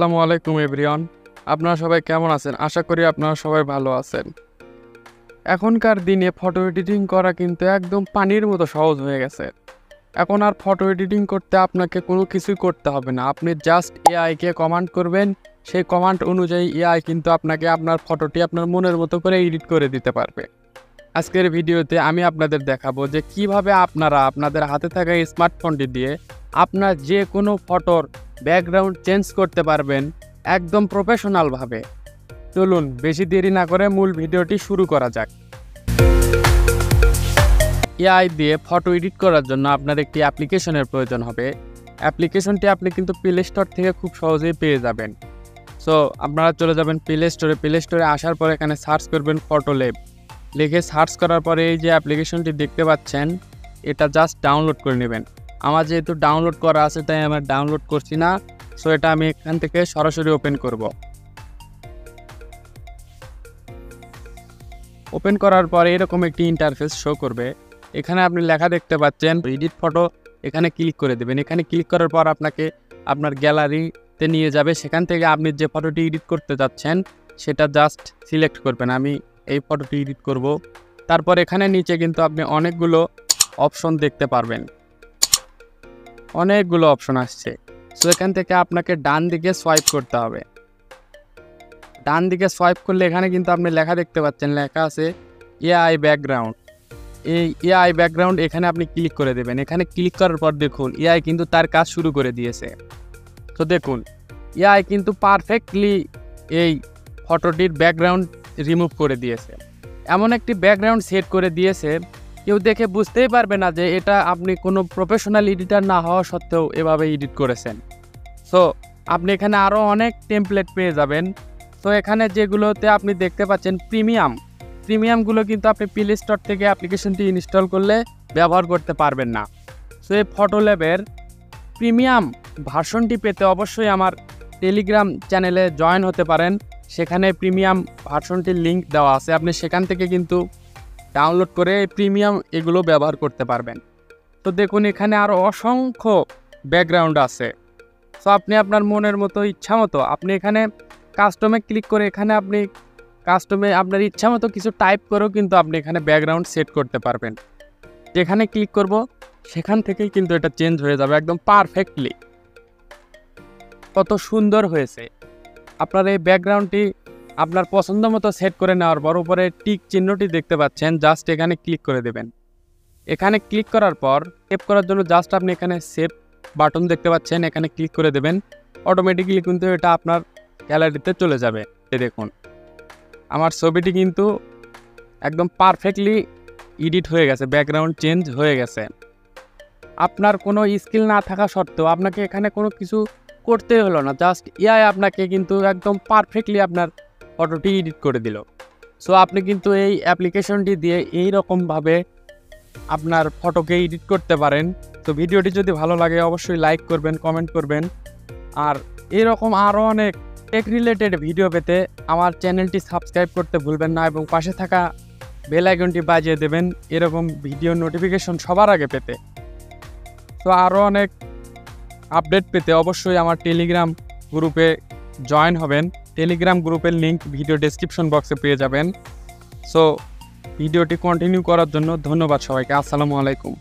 আসসালামু আলাইকুম এভরিওয়ান। আপনারা সবাই কেমন আছেন? আশা করি আপনারা সবাই ভালো আছেন। এখনকার দিনে ফটো এডিটিং করা কিন্তু একদম পানির মতো সহজ হয়ে গেছে। এখন আর ফটো এডিটিং করতে আপনাকে কোনো কিছুই করতে হবে না। আপনি জাস্ট এআইকে কমান্ড করবেন, সেই কমান্ড অনুযায়ী এআই কিন্তু আপনাকে আপনার ফটোটি আপনার মনের মতো করে এডিট করে দিতে পারবে। আজকের ভিডিওতে আমি আপনাদের দেখাবো যে কিভাবে আপনারা আপনাদের হাতে থাকা স্মার্টফোনটি দিয়ে আপনার যে কোনো ফটোর ব্যাকগ্রাউন্ড চেঞ্জ করতে পারবেন একদম প্রফেশনালভাবে। চলুন বেশি দেরি না করে মূল ভিডিওটি শুরু করা যাক। এআই দিয়ে ফটো এডিট করার জন্য আপনার একটি অ্যাপ্লিকেশনের প্রয়োজন হবে। অ্যাপ্লিকেশনটি আপনি কিন্তু প্লে স্টোর থেকে খুব সহজেই পেয়ে যাবেন। সো আপনারা চলে যাবেন প্লে স্টোরে আসার পর এখানে সার্চ করবেন ফটো ল্যাব লিখে সার্চ করার পরে এই যে অ্যাপ্লিকেশনটি দেখতে পাচ্ছেন এটা জাস্ট ডাউনলোড করে নেবেন। আমার যেহেতু ডাউনলোড করা আছে তাই আমার ডাউনলোড করছি না, সো এটা আমি এখান থেকে সরাসরি ওপেন করব। ওপেন করার পরে এরকম একটি ইন্টারফেস শো করবে। এখানে আপনি লেখা দেখতে পাচ্ছেন এডিট ফটো, এখানে ক্লিক করে দেবেন। এখানে ক্লিক করার পর আপনাকে আপনার গ্যালারিতে নিয়ে যাবে। সেখান থেকে আপনি যে ফটোটি এডিট করতে যাচ্ছেন সেটা জাস্ট সিলেক্ট করবেন। আমি এই ফটোটি এডিট করব। তারপর এখানে নিচে কিন্তু আপনি অনেকগুলো অপশন দেখতে পারবেন, অনেকগুলো অপশন আসছে। সো এখান থেকে আপনাকে ডান দিকে সোয়াইপ করতে হবে। ডান দিকে সোয়াইপ করলে এখানে কিন্তু আপনি লেখা দেখতে পাচ্ছেন, লেখা আছে এআই ব্যাকগ্রাউন্ড। এই এআই ব্যাকগ্রাউন্ড এখানে আপনি ক্লিক করে দেবেন। এখানে ক্লিক করার পর দেখুন এআই কিন্তু তার কাজ শুরু করে দিয়েছে। তো দেখুন এআই কিন্তু পারফেক্টলি এই ফটোটির ব্যাকগ্রাউন্ড রিমুভ করে দিয়েছে। এমন একটি ব্যাকগ্রাউন্ড সেট করে দিয়েছে কেউ দেখে বুঝতেই পারবে না যে এটা আপনি কোনো প্রফেশনাল এডিটার না হওয়া সত্ত্বেও এভাবে এডিট করেছেন। সো আপনি এখানে আরও অনেক টেমপ্লেট পেয়ে যাবেন। তো এখানে যেগুলোতে আপনি দেখতে পাচ্ছেন প্রিমিয়ামগুলো কিন্তু আপনি প্লে স্টোর থেকে অ্যাপ্লিকেশনটি ইনস্টল করলে ব্যবহার করতে পারবেন না। সো এই ফটো ল্যাবের প্রিমিয়াম ভার্সনটি পেতে অবশ্যই আমার টেলিগ্রাম চ্যানেলে জয়েন হতে পারেন। সেখানে প্রিমিয়াম ভার্সনটির লিঙ্ক দেওয়া আছে, আপনি সেখান থেকে কিন্তু ডাউনলোড করে প্রিমিয়াম এগুলো ব্যবহার করতে পারবেন। তো দেখুন এখানে আরও অসংখ্য ব্যাকগ্রাউন্ড আছে। সো আপনি আপনার মনের মতো ইচ্ছা মতো আপনি এখানে কাস্টমে ক্লিক করে এখানে আপনি কাস্টমে আপনার ইচ্ছা মতো কিছু টাইপ করেও কিন্তু আপনি এখানে ব্যাকগ্রাউন্ড সেট করতে পারবেন। যেখানে ক্লিক করব সেখান থেকেই কিন্তু এটা চেঞ্জ হয়ে যাবে একদম পারফেক্টলি। কত সুন্দর হয়েছে। আপনার এই ব্যাকগ্রাউন্ডটি আপনার পছন্দ মতো সেট করে নেওয়ার পর উপরে টিক চিহ্নটি দেখতে পাচ্ছেন, জাস্ট এখানে ক্লিক করে দেবেন। এখানে ক্লিক করার পর সেভ করার জন্য জাস্ট আপনি এখানে সেভ বাটন দেখতে পাচ্ছেন, এখানে ক্লিক করে দেবেন। অটোমেটিক্যালি কিন্তু এটা আপনার গ্যালারিতে চলে যাবে। দেখুন আমার ছবিটি কিন্তু একদম পারফেক্টলি এডিট হয়ে গেছে, ব্যাকগ্রাউন্ড চেঞ্জ হয়ে গেছে। আপনার কোনো স্কিল না থাকা সত্ত্বেও আপনাকে এখানে কোনো কিছু করতেই হলো না, জাস্ট এআই আপনাকে কিন্তু একদম পারফেক্টলি আপনার ফটোটি এডিট করে দিল। সো আপনি কিন্তু এই অ্যাপ্লিকেশনটি দিয়ে এই রকমভাবে আপনার ফটোকে এডিট করতে পারেন। তো ভিডিওটি যদি ভালো লাগে অবশ্যই লাইক করবেন, কমেন্ট করবেন। আর এরকম আরও অনেক টেক রিলেটেড ভিডিও পেতে আমার চ্যানেলটি সাবস্ক্রাইব করতে ভুলবেন না এবং পাশে থাকা বেল আইকনটি বাজিয়ে দেবেন এরকম ভিডিও নোটিফিকেশন সবার আগে পেতে। তো আরও অনেক আপডেট পেতে অবশ্যই আমার টেলিগ্রাম গ্রুপে জয়েন হবেন। টেলিগ্রাম গ্রুপের লিঙ্ক ভিডিও ডেসক্রিপশন বক্সে পেয়ে যাবেন। সো ভিডিওটি কন্টিনিউ করার জন্য ধন্যবাদ সবাইকে। আসসালামু আলাইকুম।